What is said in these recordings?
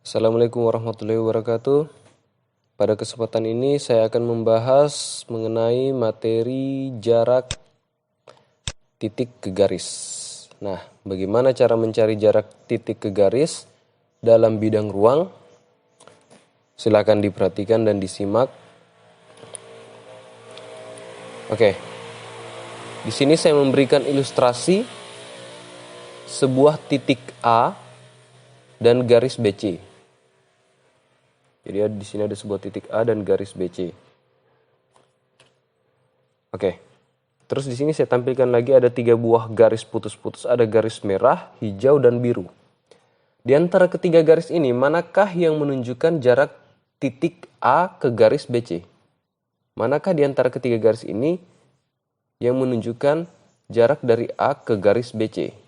Assalamualaikum warahmatullahi wabarakatuh. Pada kesempatan ini saya akan membahas mengenai materi jarak titik ke garis. Nah, bagaimana cara mencari jarak titik ke garis dalam bidang ruang? Silakan diperhatikan dan disimak. Oke. Di sini saya memberikan ilustrasi sebuah titik A dan garis BC. Jadi di sini ada sebuah titik A dan garis BC. Oke. Terus di sini saya tampilkan lagi ada 3 buah garis putus-putus, ada garis merah, hijau, dan biru. Di antara ketiga garis ini, manakah yang menunjukkan jarak titik A ke garis BC? Manakah di antara ketiga garis ini yang menunjukkan jarak dari A ke garis BC?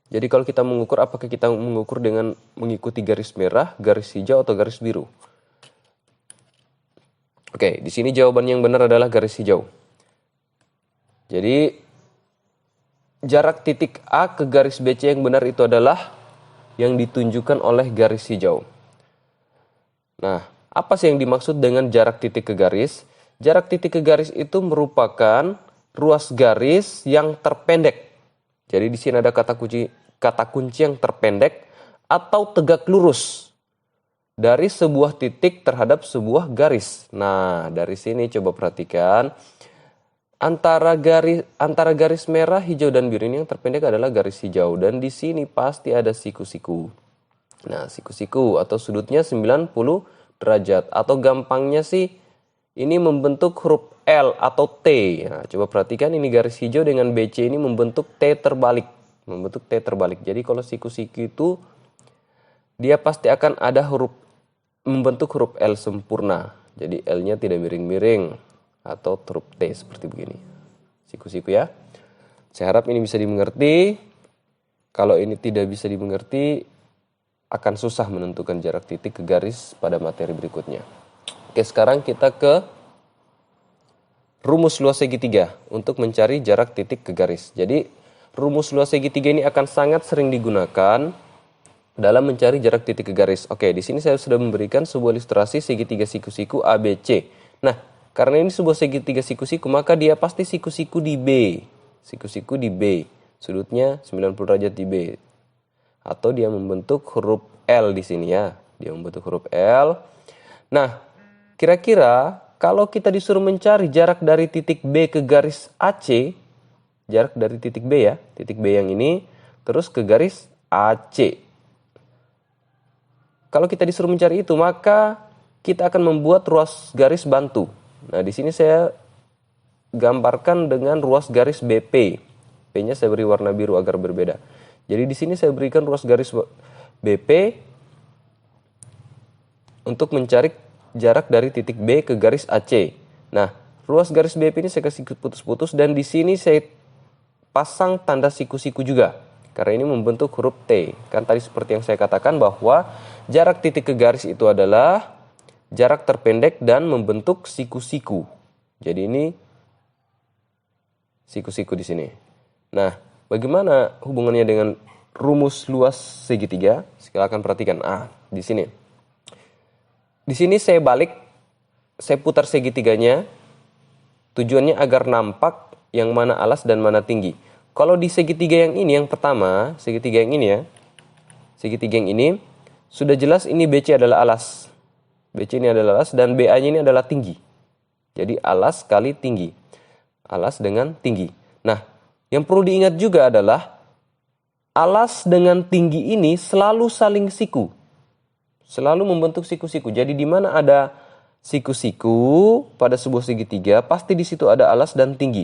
Jadi kalau kita mengukur, apakah kita mengukur dengan mengikuti garis merah, garis hijau, atau garis biru? Oke, di sini jawaban yang benar adalah garis hijau. Jadi jarak titik A ke garis BC yang benar itu adalah yang ditunjukkan oleh garis hijau. Nah, apa sih yang dimaksud dengan jarak titik ke garis? Jarak titik ke garis itu merupakan ruas garis yang terpendek. Jadi di sini ada kata kunci yang terpendek atau tegak lurus dari sebuah titik terhadap sebuah garis. Nah, dari sini coba perhatikan antara garis merah, hijau, dan biru ini yang terpendek adalah garis hijau, dan di sini pasti ada siku-siku. Nah, siku-siku atau sudutnya 90 derajat, atau gampangnya sih ini membentuk huruf L atau T. Nah, coba perhatikan ini garis hijau dengan BC ini membentuk T terbalik. Jadi kalau siku-siku itu dia pasti akan ada membentuk huruf L sempurna. Jadi L-nya tidak miring-miring atau huruf T seperti begini. Siku-siku ya. Saya harap ini bisa dimengerti. Kalau ini tidak bisa dimengerti, akan susah menentukan jarak titik ke garis pada materi berikutnya. Oke, sekarang kita ke rumus luas segitiga untuk mencari jarak titik ke garis. Jadi rumus luas segitiga ini akan sangat sering digunakan dalam mencari jarak titik ke garis. Oke, di sini saya sudah memberikan sebuah ilustrasi segitiga siku-siku ABC. Nah, karena ini sebuah segitiga siku-siku, maka dia pasti siku-siku di B. Siku-siku di B. Sudutnya 90 derajat di B. Atau dia membentuk huruf L di sini ya. Dia membentuk huruf L. Nah, kira-kira kalau kita disuruh mencari jarak dari titik B ke garis AC, jarak dari titik B ya, titik B yang ini, terus ke garis AC. Kalau kita disuruh mencari itu, maka kita akan membuat ruas garis bantu. Nah, di sini saya gambarkan dengan ruas garis BP. P-nya saya beri warna biru agar berbeda. Jadi di sini saya berikan ruas garis BP untuk mencari jarak dari titik B ke garis AC. Nah, ruas garis BP ini saya kasih putus-putus, dan di sini saya pasang tanda siku-siku juga. Karena ini membentuk huruf T. Kan tadi seperti yang saya katakan bahwa jarak titik ke garis itu adalah jarak terpendek dan membentuk siku-siku. Jadi ini siku-siku di sini. Nah, bagaimana hubungannya dengan rumus luas segitiga? Silakan perhatikan. Di sini. Di sini saya putar segitiganya. Tujuannya agar nampak yang mana alas dan mana tinggi. Kalau di segitiga yang ini, yang pertama, segitiga yang ini ya, segitiga yang ini, sudah jelas ini BC adalah alas. BC ini adalah alas, dan BA-nya ini adalah tinggi. Jadi alas kali tinggi. Alas dengan tinggi. Nah, yang perlu diingat juga adalah alas dengan tinggi ini selalu saling siku. Selalu membentuk siku-siku. Jadi di mana ada siku-siku pada sebuah segitiga, pasti di situ ada alas dan tinggi.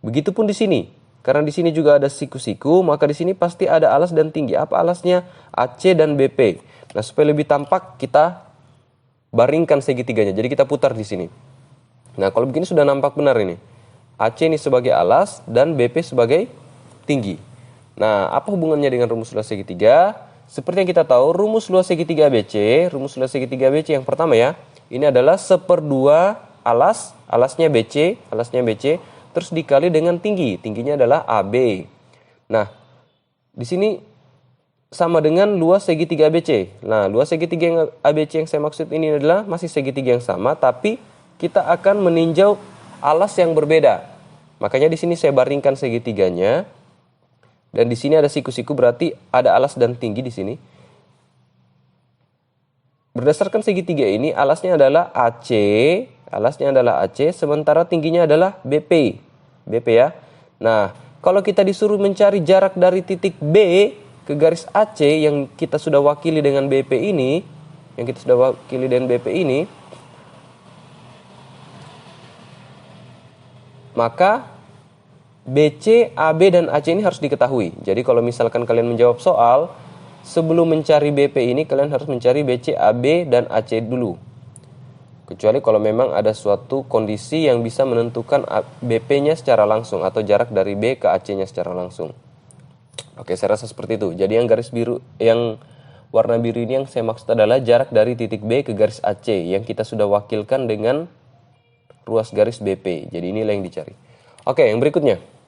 Begitupun di sini. Karena di sini juga ada siku-siku, maka di sini pasti ada alas dan tinggi. Apa alasnya? AC dan BP. Nah, supaya lebih tampak, kita baringkan segitiganya. Jadi kita putar di sini. Nah, kalau begini sudah nampak benar ini. AC ini sebagai alas dan BP sebagai tinggi. Nah, apa hubungannya dengan rumus luas segitiga? Seperti yang kita tahu, rumus luas segitiga ABC, yang pertama ya, ini adalah 1/2 alasnya BC, terus dikali dengan tinggi. Tingginya adalah AB. Nah, di sini sama dengan luas segitiga ABC. Nah, luas segitiga yang ABC yang saya maksud ini adalah masih segitiga yang sama, tapi kita akan meninjau alas yang berbeda. Makanya di sini saya baringkan segitiganya. Dan di sini ada siku-siku, berarti ada alas dan tinggi di sini. Berdasarkan segitiga ini, alasnya adalah AC, sementara tingginya adalah BP ya. Nah, kalau kita disuruh mencari jarak dari titik B ke garis AC yang kita sudah wakili dengan BP ini, maka BC, AB, dan AC ini harus diketahui. Jadi kalau misalkan kalian menjawab soal, sebelum mencari BP ini, kalian harus mencari BC, AB, dan AC dulu. Kecuali kalau memang ada suatu kondisi yang bisa menentukan BP-nya secara langsung, atau jarak dari B ke AC-nya secara langsung. Oke, saya rasa seperti itu. Jadi yang garis biru, yang warna biru ini yang saya maksud adalah jarak dari titik B ke garis AC, yang kita sudah wakilkan dengan ruas garis BP. Jadi inilah yang dicari. Oke, yang berikutnya.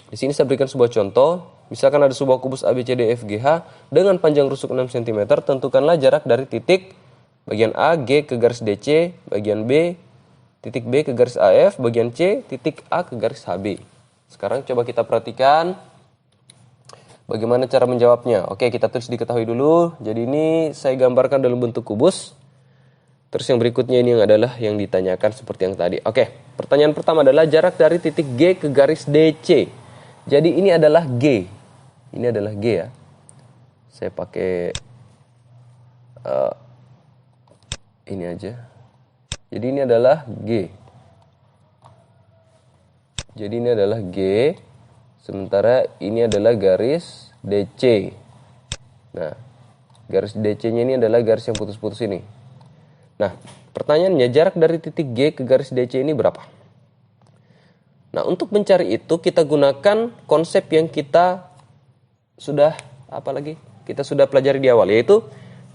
Di sini saya berikan sebuah contoh. Misalkan ada sebuah kubus ABCDEFGH dengan panjang rusuk 6 cm, tentukanlah jarak dari titik bagian A, G ke garis DC, bagian B, titik B ke garis AF, bagian C, titik A ke garis HB. Sekarang coba kita perhatikan bagaimana cara menjawabnya. Oke, kita tulis diketahui dulu. Jadi ini saya gambarkan dalam bentuk kubus. Terus yang berikutnya ini yang adalah yang ditanyakan seperti yang tadi. Oke, pertanyaan pertama adalah jarak dari titik G ke garis DC. Jadi ini adalah G. Ini adalah G ya. Saya pakai ini aja. Jadi ini adalah G. Jadi ini adalah G. Sementara ini adalah garis DC. Nah, garis DC-nya ini adalah garis yang putus-putus ini. Nah, pertanyaannya jarak dari titik G ke garis DC ini berapa? Nah, untuk mencari itu kita gunakan konsep yang kita sudah pelajari di awal, yaitu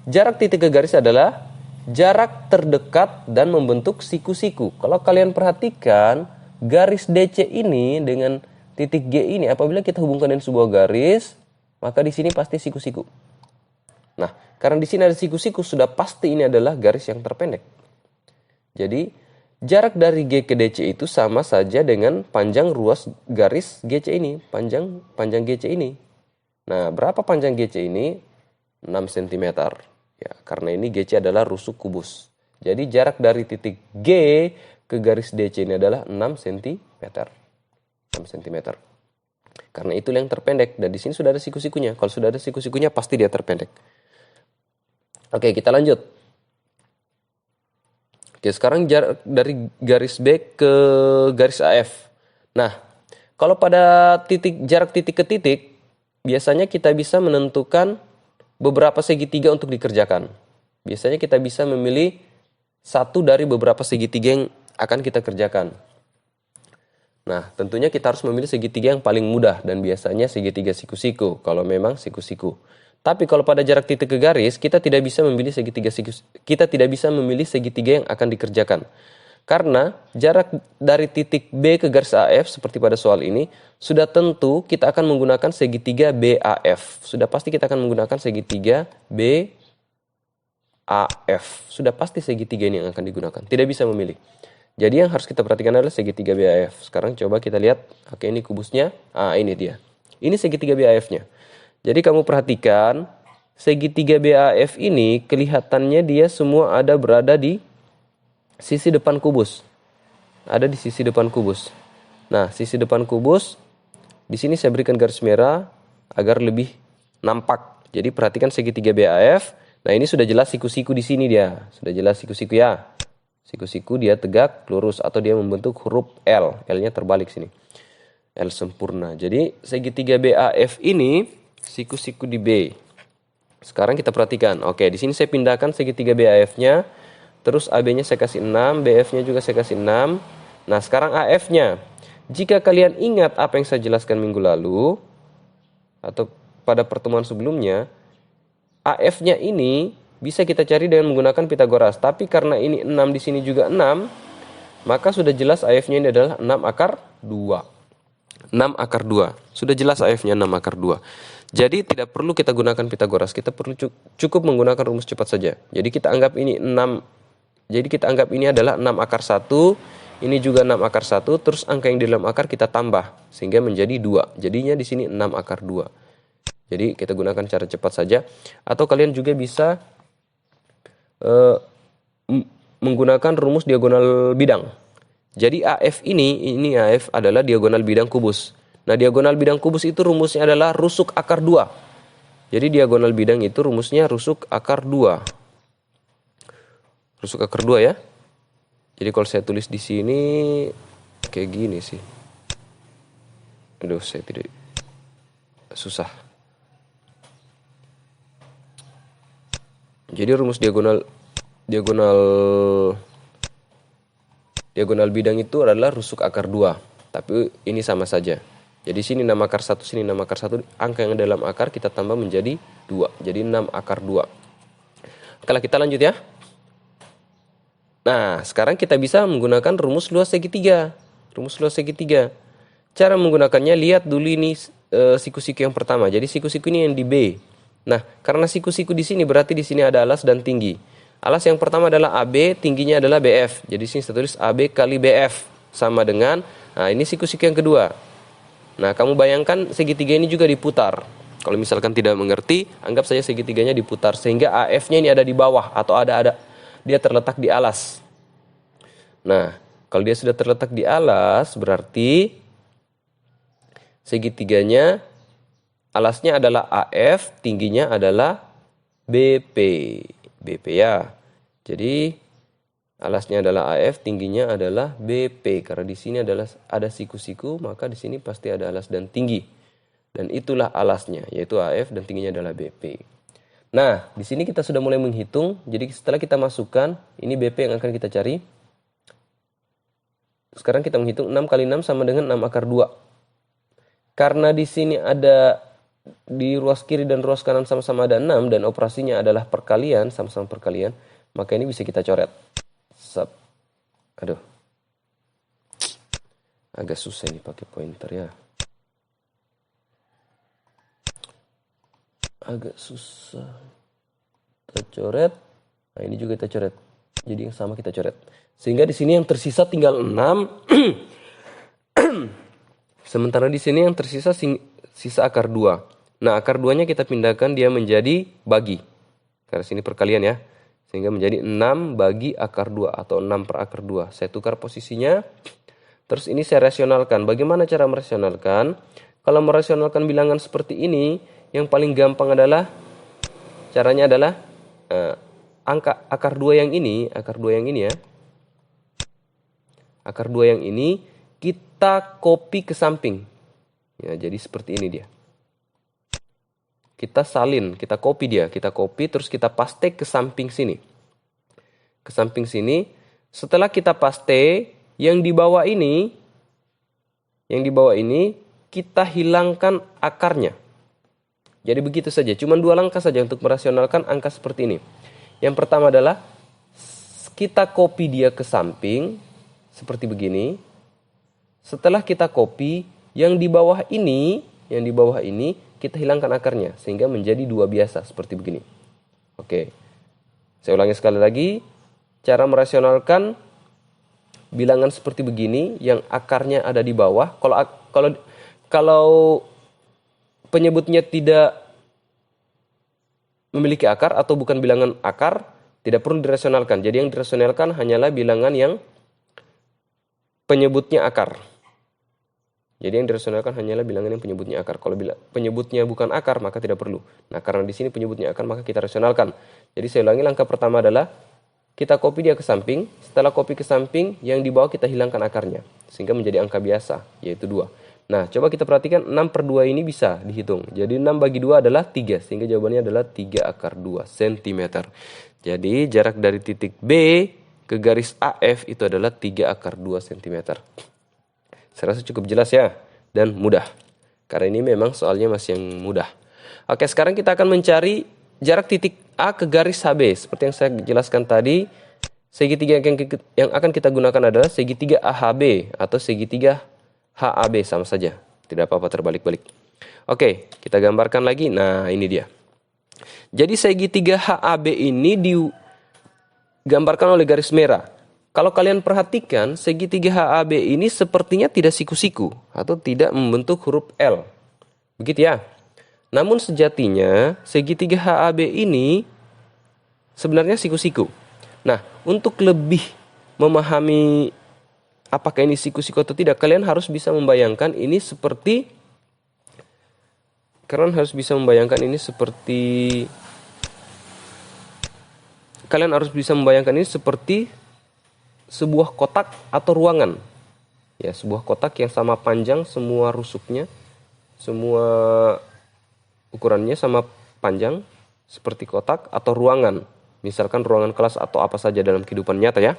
jarak titik ke garis adalah jarak terdekat dan membentuk siku-siku. Kalau kalian perhatikan, garis DC ini dengan titik G ini apabila kita hubungkan dengan sebuah garis, maka di sini pasti siku-siku. Nah, karena di sini ada siku-siku, sudah pasti ini adalah garis yang terpendek. Jadi jarak dari G ke DC itu sama saja dengan panjang ruas garis GC ini, panjang GC ini. Nah, berapa panjang GC ini? 6 cm. Ya, karena ini GC adalah rusuk kubus. Jadi jarak dari titik G ke garis DC ini adalah 6 cm. 6 cm. Karena itu yang terpendek, dan di sini sudah ada siku-sikunya. Kalau sudah ada siku-sikunya pasti dia terpendek. Oke, kita lanjut. Oke, sekarang jarak dari garis B ke garis AF. Nah, kalau pada jarak titik ke titik, biasanya kita bisa menentukan beberapa segitiga untuk dikerjakan. Biasanya kita bisa memilih satu dari beberapa segitiga yang akan kita kerjakan. Nah, tentunya kita harus memilih segitiga yang paling mudah, dan biasanya segitiga siku-siku, kalau memang siku-siku. Tapi kalau pada jarak titik ke garis, kita tidak bisa memilih segitiga yang akan dikerjakan. Karena jarak dari titik B ke garis AF seperti pada soal ini, sudah tentu kita akan menggunakan segitiga BAF. Sudah pasti kita akan menggunakan segitiga BAF. Sudah pasti segitiga ini yang akan digunakan. Tidak bisa memilih. Jadi yang harus kita perhatikan adalah segitiga BAF. Sekarang coba kita lihat. Oke, ini kubusnya. Ini dia. Ini segitiga BAF-nya. Jadi kamu perhatikan, segitiga BAF ini kelihatannya dia semua berada di sisi depan kubus. Ada di sisi depan kubus. Nah, sisi depan kubus, di sini saya berikan garis merah agar lebih nampak. Jadi perhatikan segitiga BAF. Nah, ini sudah jelas siku-siku di sini dia. Sudah jelas siku-siku ya. Siku-siku dia tegak, lurus, atau dia membentuk huruf L. L-nya terbalik sini. L sempurna. Jadi segitiga BAF ini siku-siku di B. Sekarang kita perhatikan. Oke, di sini saya pindahkan segitiga BAF-nya. Terus AB-nya saya kasih 6, BF-nya juga saya kasih 6. Nah, sekarang AF-nya. Jika kalian ingat apa yang saya jelaskan minggu lalu atau pada pertemuan sebelumnya, AF-nya ini bisa kita cari dengan menggunakan Pitagoras. Tapi karena ini 6 di sini juga 6, maka sudah jelas AF-nya ini adalah 6 akar 2. 6 akar 2. Sudah jelas AF-nya 6 akar 2. Jadi tidak perlu kita gunakan Pitagoras, kita perlu cukup menggunakan rumus cepat saja. Jadi kita anggap ini 6. Jadi kita anggap ini adalah 6 akar 1, ini juga 6 akar 1, terus angka yang di dalam akar kita tambah sehingga menjadi 2. Jadinya di sini 6 akar 2. Jadi kita gunakan cara cepat saja, atau kalian juga bisa menggunakan rumus diagonal bidang. Jadi AF ini AF adalah diagonal bidang kubus. Nah, diagonal bidang kubus itu rumusnya adalah rusuk akar 2. Jadi diagonal bidang itu rumusnya rusuk akar 2. Rusuk akar 2 ya. Jadi kalau saya tulis di sini kayak gini sih. Aduh, saya tidak susah. Jadi rumus diagonal bidang itu adalah rusuk akar 2. Tapi ini sama saja. Jadi sini 6 akar 1, sini 6 akar 1. Angka yang dalam akar kita tambah menjadi 2. Jadi 6 akar 2. Oke, kita lanjut ya. Nah, sekarang kita bisa menggunakan rumus luas segitiga. Rumus luas segitiga. Cara menggunakannya, lihat dulu ini siku-siku yang pertama. Jadi siku-siku ini yang di B. Nah, karena siku-siku di sini berarti di sini ada alas dan tinggi. Alas yang pertama adalah AB, tingginya adalah BF. Jadi sini saya tulis AB kali BF sama dengan, nah ini siku-siku yang kedua. Nah, kamu bayangkan segitiga ini juga diputar. Kalau misalkan tidak mengerti, anggap saja segitiganya diputar sehingga AF-nya ini ada di bawah atau dia terletak di alas. Nah, kalau dia sudah terletak di alas, berarti segitiganya alasnya adalah AF, tingginya adalah BP. BP ya. Jadi alasnya adalah AF, tingginya adalah BP. Karena di sini ada siku-siku, maka di sini pasti ada alas dan tinggi. Dan itulah alasnya, yaitu AF dan tingginya adalah BP. Nah, di sini kita sudah mulai menghitung. Jadi setelah kita masukkan, ini BP yang akan kita cari. Sekarang kita menghitung 6 kali 6 sama dengan 6 akar 2. Karena di sini ada di ruas kiri dan ruas kanan sama-sama ada 6 dan operasinya adalah perkalian, sama-sama perkalian, maka ini bisa kita coret. Aduh, agak susah ini pakai pointer ya. Agak susah. Kita coret. Nah, ini juga kita coret. Jadi yang sama kita coret. Sehingga di sini yang tersisa tinggal 6. Sementara di sini yang tersisa sisa akar 2. Nah, akar 2-nya kita pindahkan dia menjadi bagi. Karena sini perkalian ya. Sehingga menjadi 6 bagi akar 2 atau 6 per akar 2. Saya tukar posisinya. Terus ini saya rasionalkan. Bagaimana cara merasionalkan? Kalau merasionalkan bilangan seperti ini, yang paling gampang adalah caranya adalah angka akar 2 yang ini ya. Akar 2 yang ini kita copy ke samping. Ya, jadi seperti ini dia. Kita salin, kita copy dia, terus kita paste ke samping sini. Ke samping sini, setelah kita paste, yang di bawah ini kita hilangkan akarnya. Jadi begitu saja, cuma 2 langkah saja untuk merasionalkan angka seperti ini. Yang pertama adalah kita copy dia ke samping seperti begini. Setelah kita copy, yang di bawah ini kita hilangkan akarnya sehingga menjadi 2 biasa seperti begini. Oke. Saya ulangi sekali lagi, cara merasionalkan bilangan seperti begini yang akarnya ada di bawah. Kalau penyebutnya tidak memiliki akar atau bukan bilangan akar, tidak perlu dirasionalkan. Jadi yang dirasionalkan hanyalah bilangan yang penyebutnya akar. Jadi yang dirasionalkan hanyalah bilangan yang penyebutnya akar. Kalau penyebutnya bukan akar, maka tidak perlu. Nah, karena di sini penyebutnya akar, maka kita rasionalkan. Jadi saya ulangi, langkah pertama adalah kita copy dia ke samping. Setelah copy ke samping, yang di bawah kita hilangkan akarnya. Sehingga menjadi angka biasa, yaitu 2. Nah, coba kita perhatikan 6 per 2 ini bisa dihitung. Jadi 6 bagi 2 adalah 3. Sehingga jawabannya adalah 3 akar 2 cm. Jadi jarak dari titik B ke garis AF itu adalah 3 akar 2 cm. Saya rasa cukup jelas ya, dan mudah. Karena ini memang soalnya masih yang mudah. Oke, sekarang kita akan mencari jarak titik A ke garis HB. Seperti yang saya jelaskan tadi, segitiga yang akan kita gunakan adalah segitiga AHB atau segitiga HAB, sama saja. Tidak apa-apa terbalik-balik. Oke, kita gambarkan lagi. Nah, ini dia. Jadi segitiga HAB ini digambarkan oleh garis merah. Kalau kalian perhatikan, segitiga HAB ini sepertinya tidak siku-siku atau tidak membentuk huruf L. Begitu ya. Namun sejatinya segitiga HAB ini sebenarnya siku-siku. Nah, untuk lebih memahami apakah ini siku-siku atau tidak, kalian harus bisa membayangkan ini seperti sebuah kotak atau ruangan. Ya, sebuah kotak yang sama panjang semua rusuknya, semua ukurannya sama panjang seperti kotak atau ruangan. Misalkan ruangan kelas atau apa saja dalam kehidupan nyata ya.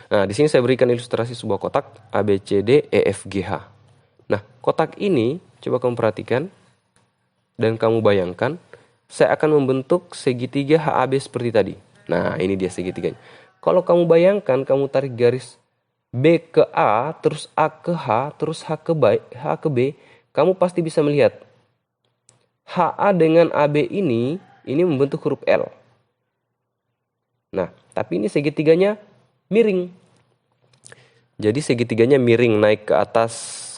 Nah, di sini saya berikan ilustrasi sebuah kotak A, B, C, D, E, F, G, H. Nah, kotak ini coba kamu perhatikan dan kamu bayangkan, saya akan membentuk segitiga HAB seperti tadi. Nah, ini dia segitiganya. Kalau kamu bayangkan, kamu tarik garis B ke A, terus A ke H, terus H ke B, kamu pasti bisa melihat HA dengan AB ini membentuk huruf L. Nah, tapi ini segitiganya miring. Jadi segitiganya miring naik ke atas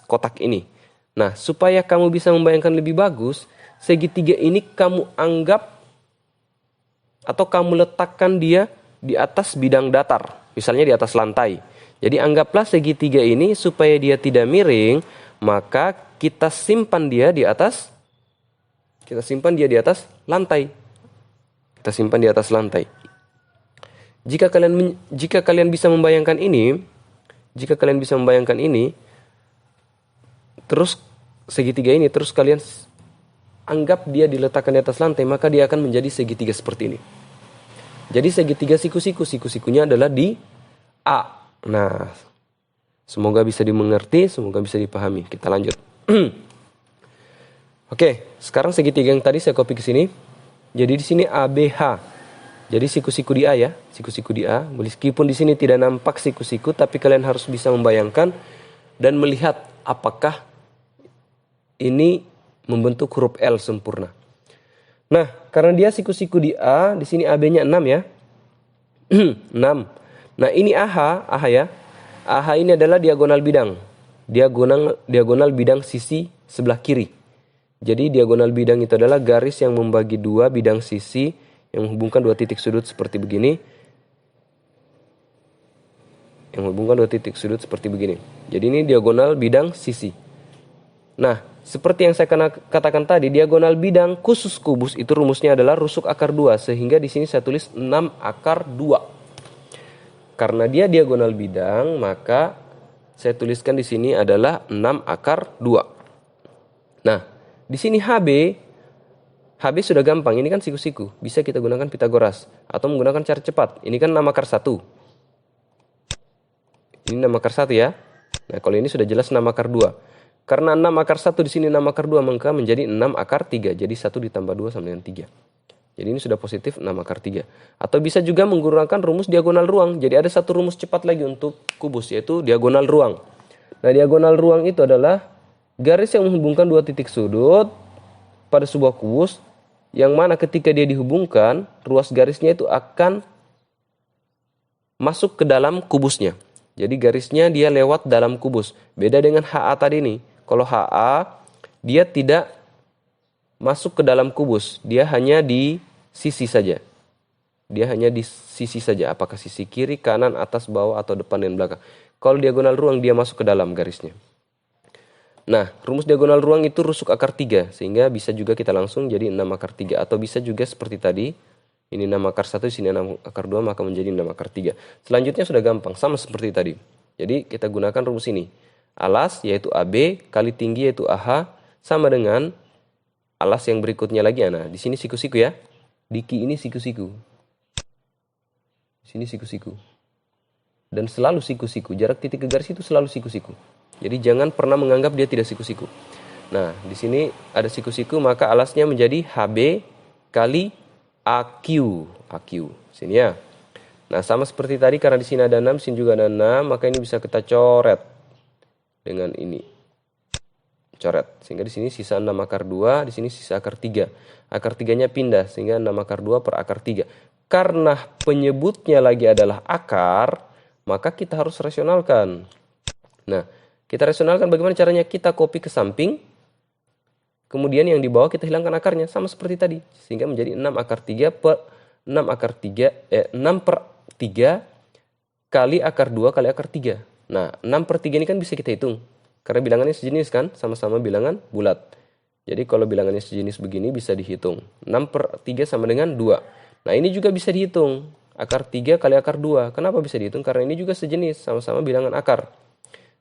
kotak ini. Nah, supaya kamu bisa membayangkan lebih bagus, segitiga ini kamu anggap atau kamu letakkan dia di atas bidang datar, misalnya di atas lantai. Jadi anggaplah segitiga ini supaya dia tidak miring, maka kita simpan dia di atas lantai. Kita simpan di atas lantai. Jika kalian bisa membayangkan ini, terus segitiga ini terus kalian anggap dia diletakkan di atas lantai, maka dia akan menjadi segitiga seperti ini. Jadi segitiga siku-sikunya adalah di A. Nah, semoga bisa dimengerti, semoga bisa dipahami. Kita lanjut. Oke, sekarang segitiga yang tadi saya copy ke sini. Jadi di sini ABH. Jadi siku-siku di A ya, siku-siku di A. Meskipun di sini tidak nampak siku-siku, tapi kalian harus bisa membayangkan dan melihat apakah ini membentuk huruf L sempurna. Nah, karena dia siku-siku di A, di sini AB-nya 6 ya. 6. Nah, ini AH ya. AH ini adalah diagonal bidang. Diagonal bidang sisi sebelah kiri. Jadi diagonal bidang itu adalah garis yang membagi dua bidang sisi yang menghubungkan dua titik sudut seperti begini. Jadi ini diagonal bidang sisi. Nah, seperti yang saya katakan tadi, diagonal bidang khusus kubus itu rumusnya adalah rusuk akar 2. Sehingga di sini saya tulis 6 akar 2. Karena dia diagonal bidang, maka saya tuliskan di sini adalah 6 akar 2. Nah, di sini HB sudah gampang. Ini kan siku-siku. Bisa kita gunakan Pitagoras. Atau menggunakan cara cepat. Ini kan 6 akar 1. Ini 6 akar 1 ya. Nah, kalau ini sudah jelas 6 akar 2. Karena 6 akar 1 di sini 6 akar 2, maka menjadi 6 akar 3. Jadi 1 ditambah 2 sama dengan 3. Jadi ini sudah positif 6 akar 3. Atau bisa juga menggunakan rumus diagonal ruang. Jadi ada satu rumus cepat lagi untuk kubus, yaitu diagonal ruang. Nah, diagonal ruang itu adalah garis yang menghubungkan dua titik sudut pada sebuah kubus, yang mana ketika dia dihubungkan, ruas garisnya itu akan masuk ke dalam kubusnya. Jadi garisnya dia lewat dalam kubus. Beda dengan HA tadi nih. Kalau HA, dia tidak masuk ke dalam kubus. Dia hanya di sisi saja. Apakah sisi kiri, kanan, atas, bawah, atau depan dan belakang. Kalau diagonal ruang, dia masuk ke dalam garisnya. Nah, rumus diagonal ruang itu rusuk akar 3. Sehingga bisa juga kita langsung jadi 6 akar 3. Atau bisa juga seperti tadi. Ini 6 akar 1, sini 6 akar 2, maka menjadi 6 akar 3. Selanjutnya sudah gampang, sama seperti tadi. Jadi kita gunakan rumus ini. Alas yaitu AB kali tinggi yaitu AH sama dengan alas yang berikutnya lagi. Nah, di sini siku-siku ya. Diki ini siku-siku. Di sini siku-siku. Dan selalu siku-siku. Jarak titik ke garis itu selalu siku-siku. Jadi jangan pernah menganggap dia tidak siku-siku. Nah, di sini ada siku-siku, maka alasnya menjadi HB kali AQ. Sini ya. Nah, sama seperti tadi, karena di sini ada 6, sini juga ada 6, maka ini bisa kita coret dengan ini. coret. Sehingga di sini sisa 6 akar 2, di sini sisa akar 3. Akar 3-nya pindah sehingga 6 akar 2 per akar 3. Karena penyebutnya lagi adalah akar, maka kita harus rasionalkan. Nah, kita rasionalkan bagaimana caranya? Kita copy ke samping, kemudian yang di bawah kita hilangkan akarnya sama seperti tadi. Sehingga menjadi 6 akar 3 per 6 akar 3 6 per 3 kali akar 2 kali akar 3. Nah, 6 per 3 ini kan bisa kita hitung. Karena bilangannya sejenis kan, sama-sama bilangan bulat. Jadi kalau bilangannya sejenis begini bisa dihitung. 6 per 3 sama dengan 2. Nah, ini juga bisa dihitung. Akar 3 kali akar 2. Kenapa bisa dihitung? Karena ini juga sejenis, sama-sama bilangan akar.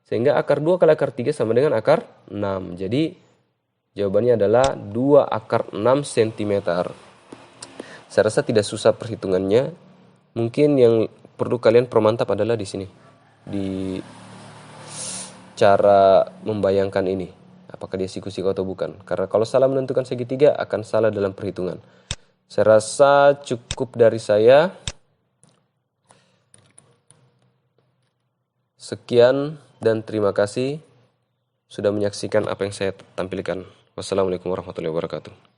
Sehingga akar 2 kali akar 3 sama dengan akar 6. Jadi jawabannya adalah 2 akar 6 cm. Saya rasa tidak susah perhitungannya. Mungkin yang perlu kalian permantap adalah di sini. Di cara membayangkan ini. Apakah dia siku-siku atau bukan. Karena kalau salah menentukan segitiga akan salah dalam perhitungan. Saya rasa cukup dari saya. Sekian dan terima kasih sudah menyaksikan apa yang saya tampilkan. Wassalamualaikum warahmatullahi wabarakatuh.